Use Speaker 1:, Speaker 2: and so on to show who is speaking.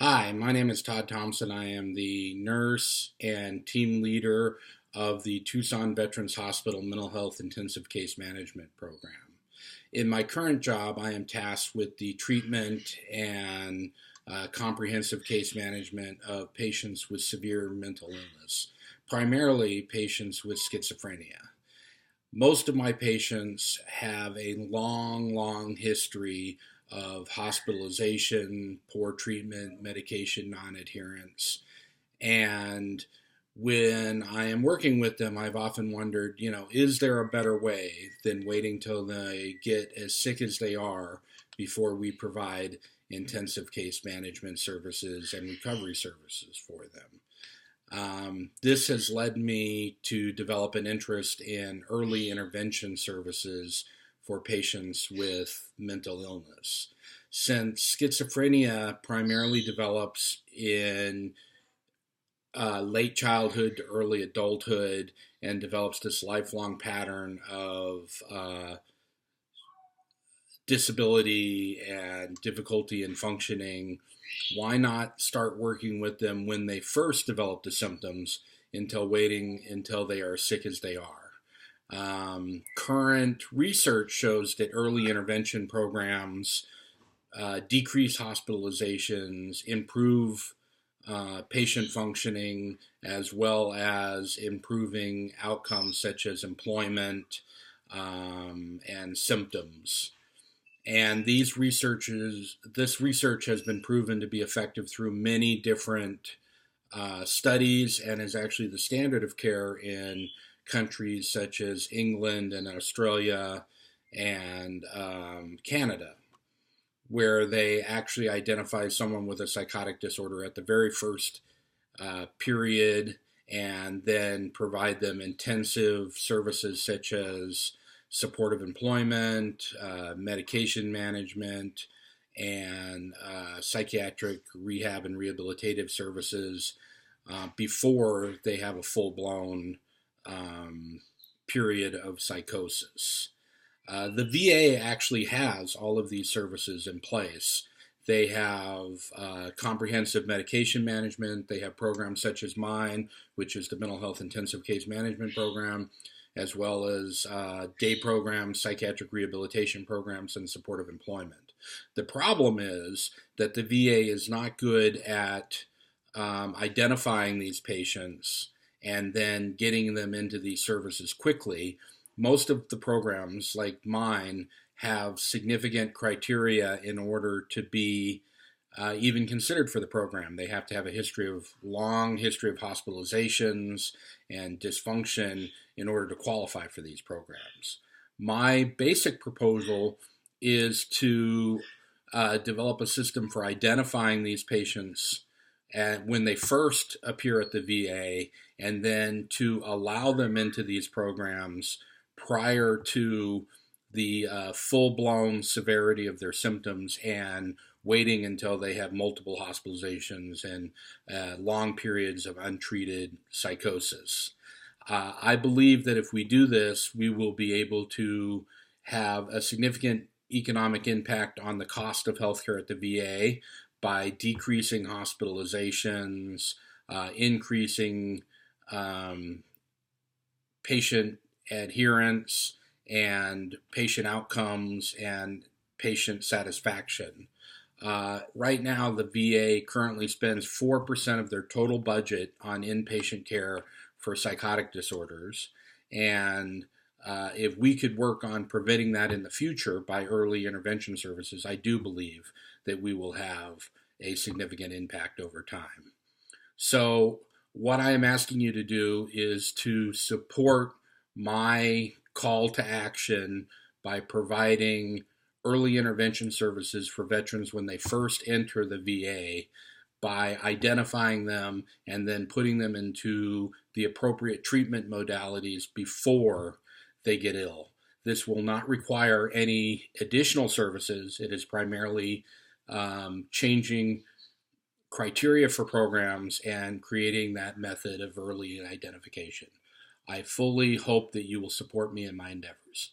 Speaker 1: Hi, my name is Todd Thompson. I am the nurse and team leader of the Tucson Veterans Hospital Mental Health Intensive Case Management Program. In my current job, I am tasked with the treatment and comprehensive case management of patients with severe mental illness, primarily patients with schizophrenia. Most of my patients have a long history of hospitalization, poor treatment, medication non-adherence. And when I am working with them, I've often wondered, is there a better way than waiting till they get as sick as they are before we provide intensive case management services and recovery services for them? This has led me to develop an interest in early intervention services for patients with mental illness. Since schizophrenia primarily develops in late childhood to early adulthood and develops this lifelong pattern of disability and difficulty in functioning, why not start working with them when they first develop the symptoms until waiting until they are sick as they are? Current research shows that early intervention programs decrease hospitalizations, improve patient functioning, as well as improving outcomes such as employment and symptoms. And this research has been proven to be effective through many different studies and is actually the standard of care in countries such as England and Australia and Canada, where they actually identify someone with a psychotic disorder at the very first period and then provide them intensive services such as supportive employment, medication management, and psychiatric rehab and rehabilitative services before they have a full-blown period of psychosis. The VA actually has all of these services in place. They have comprehensive medication management. They have programs such as mine, which is the Mental Health Intensive Case Management Program, as well as day programs, psychiatric rehabilitation programs, and supportive employment. The problem is that the VA is not good at identifying these patients and then getting them into these services quickly. Most of the programs, like mine, have significant criteria in order to be even considered for the program. They have to have a long history of hospitalizations and dysfunction in order to qualify for these programs. My basic proposal is to develop a system for identifying these patients when they first appear at the VA, and then to allow them into these programs prior to the full-blown severity of their symptoms and waiting until they have multiple hospitalizations and long periods of untreated psychosis. I believe that if we do this, we will be able to have a significant economic impact on the cost of healthcare at the VA by decreasing hospitalizations, increasing patient adherence and patient outcomes and patient satisfaction. Right now, the VA currently spends 4% of their total budget on inpatient care for psychotic disorders. And if we could work on preventing that in the future by early intervention services, I do believe that we will have a significant impact over time. So what I am asking you to do is to support my call to action by providing early intervention services for veterans when they first enter the VA, by identifying them and then putting them into the appropriate treatment modalities before they get ill. This will not require any additional services. It is primarily changing criteria for programs and creating that method of early identification. I fully hope that you will support me in my endeavors.